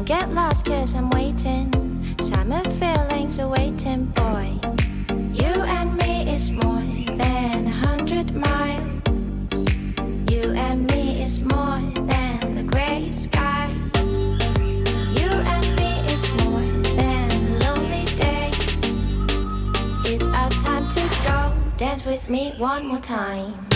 Don't get lost cause I'm waiting. Summer feelings are waiting, boy. You and me is more than 100 miles. You and me is more than the gray sky. You and me is more than the lonely days. It's our time to go. Dance with me one more time.